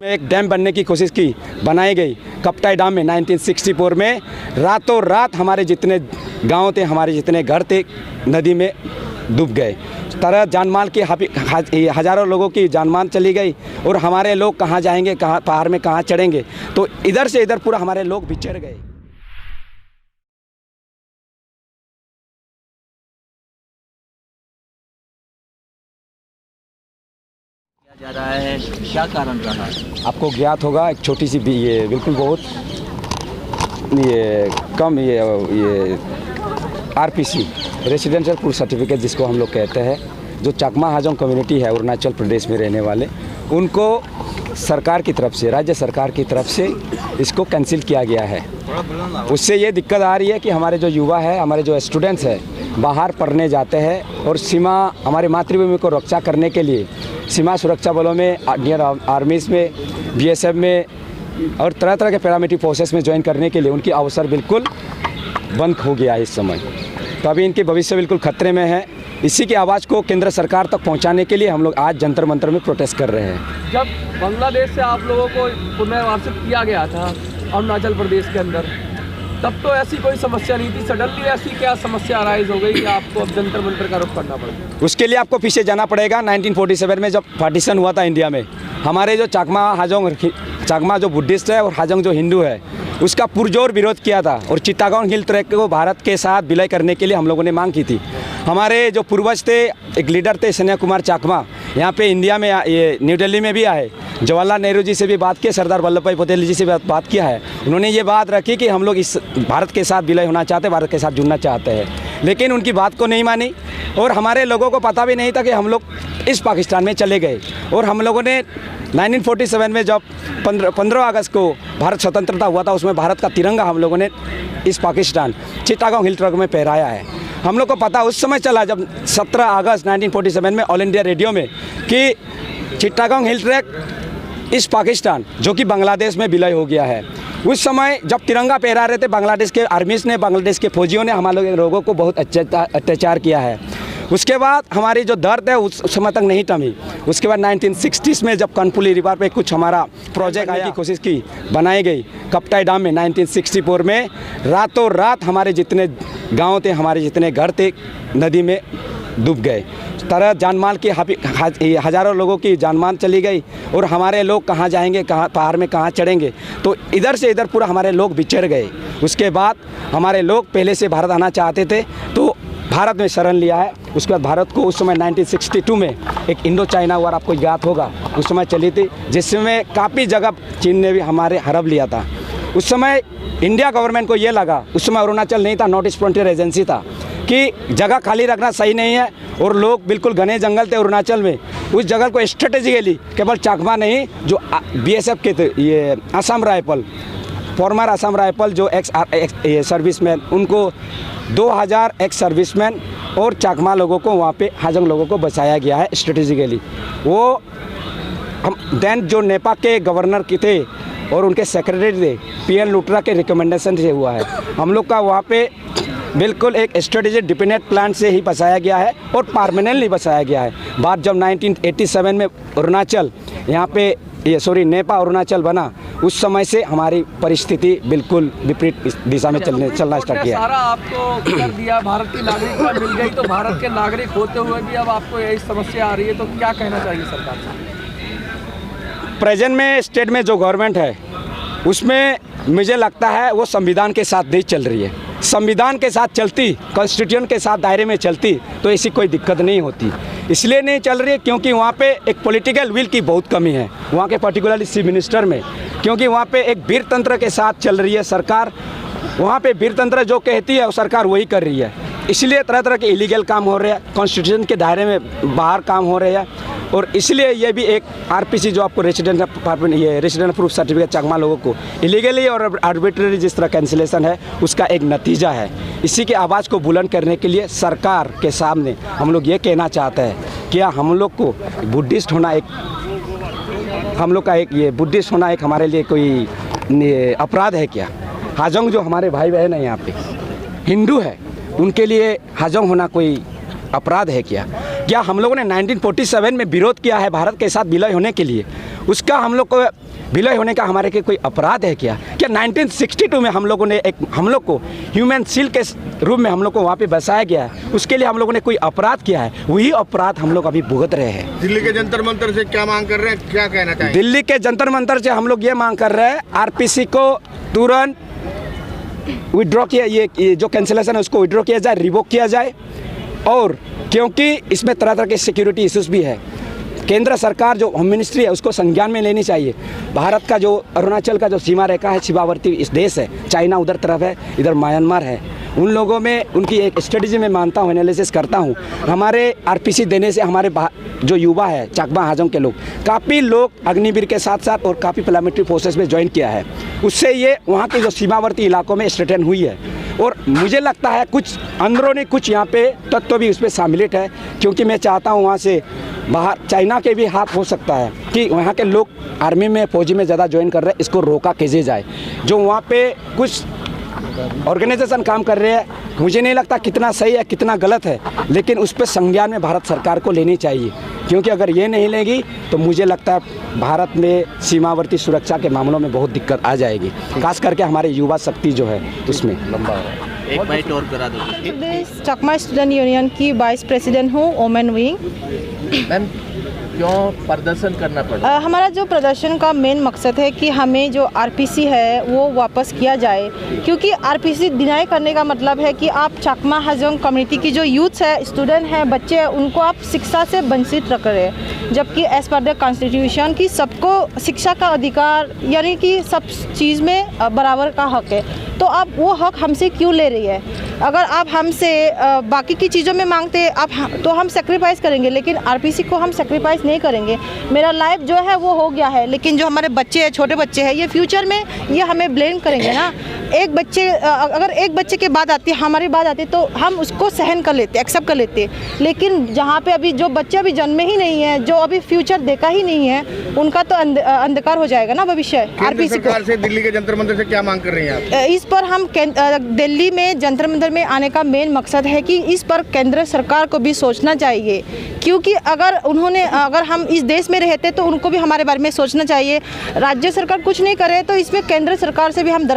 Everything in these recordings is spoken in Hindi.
एक डैम बनने की कोशिश की, बनाई गई कपटाई डैम में 1964 में। रातों रात हमारे जितने गांव थे, हमारे जितने घर थे, नदी में डूब गए। तरह जानमाल की हज़ारों लोगों की जानमान चली गई और हमारे लोग कहाँ जाएंगे, कहाँ पहाड़ में कहाँ चढ़ेंगे। तो इधर से इधर पूरा हमारे लोग बिछड़ गए। जा रहा है, क्या कारण रहा? आपको ज्ञात होगा, एक छोटी सी ये बिल्कुल बहुत ये कम ये आरपीसी रेसिडेंशियल प्रूफ सर्टिफिकेट जिसको हम लोग कहते हैं, जो चकमा हाजोंग कम्युनिटी है अरुणाचल प्रदेश में रहने वाले, उनको सरकार की तरफ से, राज्य सरकार की तरफ से इसको कैंसिल किया गया है। उससे ये दिक्कत आ रही है कि हमारे जो युवा है, हमारे जो स्टूडेंट्स हैं, बाहर पढ़ने जाते हैं और सीमा, हमारी मातृभूमि को रक्षा करने के लिए सीमा सुरक्षा बलों में, इंडियन आर्मीज़ में, बीएसएफ में और तरह तरह के पैरामिलिट्री फोर्सेस में ज्वाइन करने के लिए उनकी अवसर बिल्कुल बंद हो गया है इस समय। तो अभी इनके भविष्य बिल्कुल खतरे में है। इसी की आवाज़ को केंद्र सरकार तक पहुंचाने के लिए हम लोग आज जंतर मंतर में प्रोटेस्ट कर रहे हैं। जब बांग्लादेश से आप लोगों को पुनर्वासित किया गया था अरुणाचल प्रदेश के अंदर, तब तो ऐसी कोई समस्या नहीं थी। सडनली ऐसी क्या समस्या अराइज हो गई कि आपको अब जंतर मंतर का रुख करना पड़ा? उसके लिए आपको पीछे जाना पड़ेगा। 1947 में जब पार्टीशन हुआ था इंडिया में, हमारे जो चकमा हाजोंग, चकमा जो बुद्धिस्ट है और हाजोंग जो हिंदू है, उसका पुरजोर विरोध किया था और चिट्टागोंग हिल ट्रैक को भारत के साथ विलय करने के लिए हम लोगों ने मांग की थी। हमारे जो पूर्वज थे, एक लीडर थे सन्या कुमार चकमा, यहाँ पे इंडिया में, ये न्यू दिल्ली में भी आए, जवाहरलाल नेहरू जी से भी बात की, सरदार वल्लभ भाई पटेल जी से भी बात किया है। उन्होंने ये बात रखी कि हम लोग इस भारत के साथ विलय होना चाहते हैं, भारत के साथ जुड़ना चाहते हैं, लेकिन उनकी बात को नहीं मानी और हमारे लोगों को पता भी नहीं था कि हम लोग इस पाकिस्तान में चले गए। और हम लोगों ने 1947 में जब 15 अगस्त को भारत स्वतंत्रता हुआ था, उसमें भारत का तिरंगा हम लोगों ने इस पाकिस्तान चिट्टागोंग हिल ट्रैक में फहराया है। हम लोग को पता उस समय चला जब 17 अगस्त 1947 में ऑल इंडिया रेडियो में कि चिट्टागोंग हिल ट्रैक इस पाकिस्तान, जो कि बांग्लादेश में विलय हो गया है। उस समय जब तिरंगा फहरा रहे थे, बांग्लादेश के आर्मीज़ ने, बांग्लादेश के फौजियों ने हमारे लोगों को बहुत अत्याचार किया है। उसके बाद हमारी जो दर्द है उस समय तक नहीं थमी। उसके बाद 1960s में जब कनपुली रिवर पे कुछ हमारा प्रोजेक्ट आने की कोशिश की, बनाई गई कपटाई डैम में 1964 में। रातों रात हमारे जितने गांव थे, हमारे जितने घर थे, नदी में डूब गए। तरह जानमाल की हज़ारों लोगों की जानमान चली गई और हमारे लोग कहाँ जाएंगे, कहाँ पहाड़ में कहाँ चढ़ेंगे। तो इधर से इधर पूरा हमारे लोग बिछड़ गए। उसके बाद हमारे लोग पहले से भारत आना चाहते थे तो भारत में शरण लिया है। उसके बाद भारत को उस समय 1962 में एक इंडो चाइना वॉर, आपको याद होगा, उस समय चली थी, जिसमें काफ़ी जगह चीन ने भी हमारे हड़प लिया था। उस समय इंडिया गवर्नमेंट को ये लगा, उस समय अरुणाचल नहीं था, नॉर्थ ईस्ट फ्रंटियर एजेंसी था, कि जगह खाली रखना सही नहीं है और लोग बिल्कुल घने जंगल थे अरुणाचल में। उस जगह को स्ट्रेटेजिकली केवल चकमा नहीं, जो बीएसएफ के थे, ये Assam rifle, farmer Assam rifle जो एक्स सर्विसमैन, उनको 2000 एक्स सर्विसमैन और चकमा लोगों को वहाँ पे हाजोंग लोगों को बचाया गया है स्ट्रेटेजिकली। वो हम दैन जो नेपाल के गवर्नर के थे और उनके सेक्रेटरी थे, पीएन लुट्रा के रिकमेंडेशन से हुआ है। हम लोग का वहाँ पे बिल्कुल एक स्ट्रेटेजिक डिपेंडेंट प्लान से ही बसाया गया है और परमानेंटली बसाया गया है। बात जब 1987 में अरुणाचल यहाँ पे नेपाल अरुणाचल बना, उस समय से हमारी परिस्थिति बिल्कुल विपरीत दिशा में चलना स्टार्ट किया। सारा आपको कर दिया, भारत की नागरिकता मिल गई, तो भारत के नागरिक होते हुए भी अब आपको यही समस्या आ रही है, तो क्या कहना चाहिए सरकार से? प्रेजेंट में स्टेट में जो गवर्नमेंट है, उसमें मुझे लगता है वो संविधान के साथ नहीं चल रही है। संविधान के साथ चलती, कॉन्स्टिट्यूशन के साथ दायरे में चलती तो ऐसी कोई दिक्कत नहीं होती। इसलिए नहीं चल रही है क्योंकि वहाँ पे एक पॉलिटिकल विल की बहुत कमी है वहाँ के, पर्टिकुलरली चीफ मिनिस्टर में, क्योंकि वहाँ पे एक वीरतंत्र के साथ चल रही है सरकार। वहाँ पे वीरतंत्र जो कहती है वो सरकार वही कर रही है। इसलिए तरह तरह के इलीगल काम हो रहे हैं, कॉन्स्टिट्यूशन के दायरे में बाहर काम हो रहे हैं। और इसलिए ये भी एक आरपीसी जो आपको रेसिडेंट प्रूफ सर्टिफिकेट चकमा लोगों को इलीगली और आर्बिट्रेरी जिस तरह कैंसिलेशन है, उसका एक नतीजा है। इसी की आवाज़ को बुलंद करने के लिए सरकार के सामने हम लोग ये कहना चाहते हैं कि हम लोग को बुद्धिस्ट होना एक, हम लोग का एक ये बुद्धिस्ट होना एक हमारे लिए कोई अपराध है क्या? हाजोंग जो हमारे भाई बहन हैं यहाँ पे हिंदू है, उनके लिए हाजोंग होना कोई अपराध है क्या? क्या हम लोगों ने 1947 में विरोध किया है भारत के साथ विलय होने के लिए, उसका हम लोग को विलय होने का हमारे के कोई अपराध है क्या? क्या 1962 में हम लोग को ह्यूमन सील के रूप में हम लोग को वहाँ पे बसाया गया है, उसके लिए हम लोगों ने कोई अपराध किया है? वही अपराध हम लोग अभी भुगत रहे हैं। दिल्ली के जंतर मंतर से क्या मांग कर रहे हैं, क्या कहना चाहेंगे? दिल्ली के जंतर मंतर से हम लोग ये मांग कर रहे हैं, आरपीसी को तुरंत विड्रॉ किया, ये जो कैंसिलेशन है उसको विड्रॉ किया जाए, रिवोक किया जाए। और क्योंकि इसमें तरह तरह के सिक्योरिटी इश्यूज भी है, केंद्र सरकार जो होम मिनिस्ट्री है उसको संज्ञान में लेनी चाहिए। भारत का जो अरुणाचल का जो सीमा रेखा है, सीमावर्ती इस देश है, चाइना उधर तरफ है, इधर म्यांमार है, उन लोगों में उनकी एक स्ट्रेटजी में मानता हूँ, एनालिसिस करता हूँ। हमारे आरपीसी देने से हमारे जो युवा है चाकमा हाजोंग के लोग, काफ़ी लोग अग्निवीर के साथ साथ और काफ़ी पैरामिलिट्री फोर्सेस में ज्वाइन किया है, उससे ये वहाँ के जो सीमावर्ती इलाकों में स्ट्रेटन हुई है। और मुझे लगता है कुछ अंदरूनी कुछ यहाँ पे तत्व भी उसमें शामिलित है, क्योंकि मैं चाहता हूँ वहाँ से बाहर चाइना के भी हाथ हो सकता है कि वहाँ के लोग आर्मी में फौजी में ज़्यादा ज्वाइन कर रहे हैं, इसको रोका कैसे जाए। जो वहाँ पे कुछ ऑर्गेनाइजेशन काम कर रहे हैं, मुझे नहीं लगता कितना सही है कितना गलत है, लेकिन उस पर संज्ञान में भारत सरकार को लेनी चाहिए, क्योंकि अगर ये नहीं लेगी तो मुझे लगता है भारत में सीमावर्ती सुरक्षा के मामलों में बहुत दिक्कत आ जाएगी, खास करके हमारे युवा शक्ति जो है उसमें। एक बाइट और करा दो। प्रदेश चकमा स्टूडेंट यूनियन की वाइस प्रेसिडेंट हूँ, ओमेन विंग। मैम क्यों प्रदर्शन करना पड़ा? हमारा जो प्रदर्शन का मेन मकसद है कि हमें जो आरपीसी है वो वापस किया जाए, क्योंकि आरपीसी डिनाई करने का मतलब है कि आप चकमा हाजोंग कम्युनिटी की जो यूथ है, स्टूडेंट हैं, बच्चे हैं, उनको आप शिक्षा से वंचित रख रहे हैं, जबकि एज पर द कॉन्स्टिट्यूशन की सबको शिक्षा का अधिकार यानी कि सब चीज़ में बराबर का हक है। तो आप वो हक हमसे क्यों ले रही है? अगर आप हमसे बाकी की चीज़ों में मांगते आप तो हम सेक्रीफाइस करेंगे, लेकिन आरपीसी को हम सेक्रीफाइस नहीं करेंगे। मेरा लाइफ जो है वो हो गया है, लेकिन जो हमारे बच्चे हैं, छोटे बच्चे हैं, ये फ्यूचर में ये हमें ब्लेम करेंगे ना। एक बच्चे अगर एक बच्चे के बाद आती है, हमारी बात आती है, तो हम उसको सहन कर लेते, एक्सेप्ट कर लेते। लेकिन जहाँ पे अभी जो बच्चे अभी जन्मे ही नहीं है, जो अभी फ्यूचर देखा ही नहीं है, उनका तो अंधकार हो जाएगा ना भविष्य। केंद्र सरकार से दिल्ली के जंतर मंतर से क्या मांग कर रही हैं आप? इस पर हम दिल्ली में जंतर मंतर में आने का मेन मकसद है कि इस पर केंद्र सरकार को भी सोचना चाहिए, क्योंकि अगर हम इस देश में रहते तो उनको भी हमारे बारे में सोचना चाहिए। राज्य सरकार कुछ नहीं करे तो इसमें केंद्र सरकार से भी हम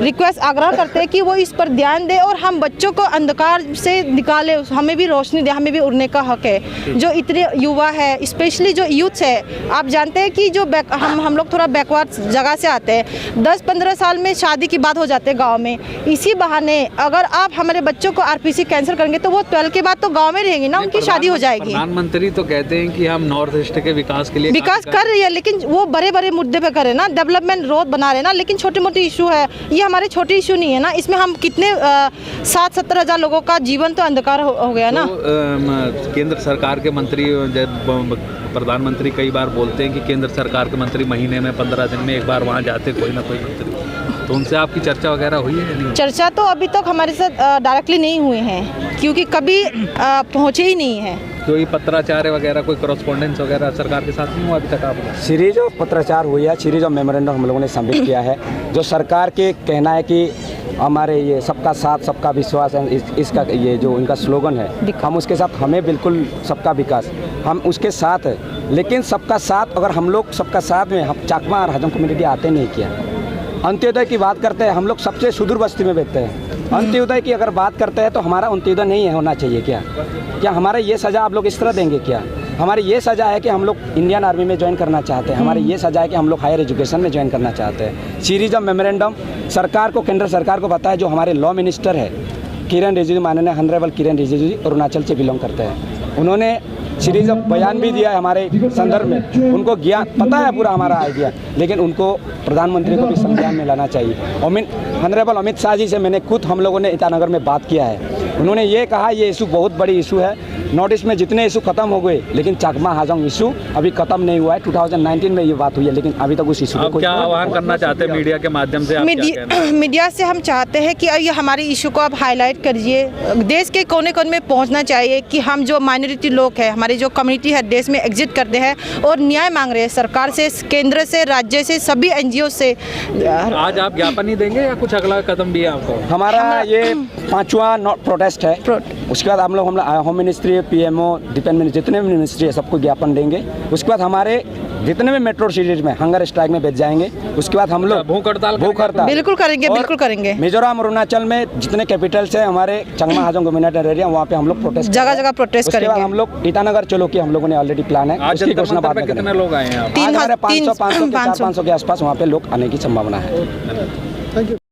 रिक्वेस्ट आग्रह करते हैं कि वो इस पर ध्यान दे और हम बच्चों को अंधकार से निकाले, हमें भी रोशनी दे, हमें भी उड़ने का हक है। जो इतने युवा है, स्पेशली जो यूथ है, आप जानते हैं कि जो हम लोग थोड़ा बैकवर्ड जगह से आते हैं, 10-15 साल में शादी की बात हो जाते हैं गाँव में। इसी बहाने अगर आप हमारे बच्चों को आरपीसी कैंसिल करेंगे तो वो 12 के बाद तो गाँव में रहेंगे ना, उनकी शादी हो जाएगी। प्रधानमंत्री तो कहते हैं कि हम नॉर्थ ईस्ट के विकास के लिए विकास कर रही है, लेकिन वो बड़े बड़े मुद्दे पे करे ना, डेवलपमेंट रोड बना रहे ना, लेकिन छोटे मोटे इशू है, ये हमारे छोटे इशू नहीं है ना। इसमें हम कितने 60-70 हज़ार लोगों का जीवन तो अंधकार हो गया ना। केंद्र सरकार के मंत्री, प्रधानमंत्री कई बार बोलते हैं कि केंद्र सरकार के मंत्री महीने में 15 दिन में एक बार वहाँ जाते कोई ना कोई मंत्री, तो उनसे आपकी चर्चा वगैरह हुई है नहीं? चर्चा तो अभी तक हमारे साथ डायरेक्टली नहीं हुए हैं, क्योंकि कभी पहुँचे ही नहीं हैं। तो ये पत्राचार वगैरह कोई करस्पॉन्डेंस वगैरह सरकार के साथ नहीं हुआ अभी तक? आप सीरीज ऑफ पत्राचार हुई है, सीरीज ऑफ मेमोरेंडम हम लोगों ने सबमिट किया है। जो सरकार के कहना है कि हमारे ये सबका साथ सबका विश्वास है, इसका ये जो इनका स्लोगन है, हम उसके साथ, हमें बिल्कुल सबका विकास, हम उसके साथ है। लेकिन सबका साथ, अगर हम लोग सबका साथ में, हम चाकमा और हाजोंग कम्युनिटी आते नहीं किया। अंत्योदय की बात करते हैं, हम लोग सबसे सुदूर बस्ती में बैठते हैं। अंत्योदय की अगर बात करते हैं तो हमारा अंत्योदय नहीं होना चाहिए क्या हमारे ये सज़ा आप लोग इस तरह देंगे क्या? हमारी ये सज़ा है कि हम लोग इंडियन आर्मी में ज्वाइन करना चाहते हैं, हमारी ये सज़ा है कि हम लोग हायर एजुकेशन में ज्वाइन करना चाहते हैं। सीरीज ऑफ मेमोरेंडम सरकार को, केंद्र सरकार को पता है। जो हमारे लॉ मिनिस्टर है किरण रिजिजू, माननीय हॉनरेबल किरण रिजिजू जी अरुणाचल से बिलोंग करते हैं, उन्होंने सीरीज ऑफ बयान भी दिया है हमारे संदर्भ में। उनको ज्ञान पता है पूरा हमारा आइडिया, लेकिन उनको प्रधानमंत्री को भी संज्ञान में लाना चाहिए। हॉनरेबल अमित शाह जी से मैंने खुद, हम लोगों ने ईटानगर में बात किया है, उन्होंने ये कहा ये इशू बहुत बड़ी इशू है। नॉर्थ ईस्ट में जितने इशू खत्म हो गए, लेकिन चाकमा हाजोंग इशू अभी खत्म नहीं हुआ है। 2019 में ये बात हुई है, लेकिन अभी तक उस इशू को क्या आह्वान करना चाहते हैं मीडिया के माध्यम से? मीडिया से हम चाहते हैं कि ये हमारे इशू को आप हाईलाइट करिए, देश के कोने कोने में पहुंचना चाहिए कि हम जो माइनॉरिटी लोग हैं, हमारी जो कम्युनिटी है, देश में एग्जिट करते हैं और न्याय मांग रहे हैं सरकार से, केंद्र से, राज्य से, सभी NGO से। आज आप ज्ञापन नहीं देंगे या कुछ अगला कदम भी है आपको? हमारा ये 5वां प्रोटेस्ट है। उसके बाद हम लोग home ministry, PMO, defence ministry, जितने भी मिनिस्ट्री है सबको ज्ञापन देंगे। उसके बाद हमारे जितने भी मेट्रो सिटीज में हंगर स्ट्राइक में बैठ जाएंगे। उसके बाद हम लोग भूख हड़ताल बिल्कुल करेंगे, और बिल्कुल करेंगे। मिजोरम अरुणाचल में जितने कैपिटल्स हैं हमारे चंगमा हाजोंग गवर्नमेंट एरिया, वहाँ पे हम लोग प्रोटेस्ट जगह जगह प्रोटेस्ट उसके बाद करेंगे। हम लोग ईटानगर चलो कि हम लोगों ने ऑलरेडी प्लान है, आज उसकी घोषणा बाद में कितने करेंगे। लोग आए हैं आप? आज हमारे 500 500 के आसपास वहाँ पे लोग आने की संभावना है।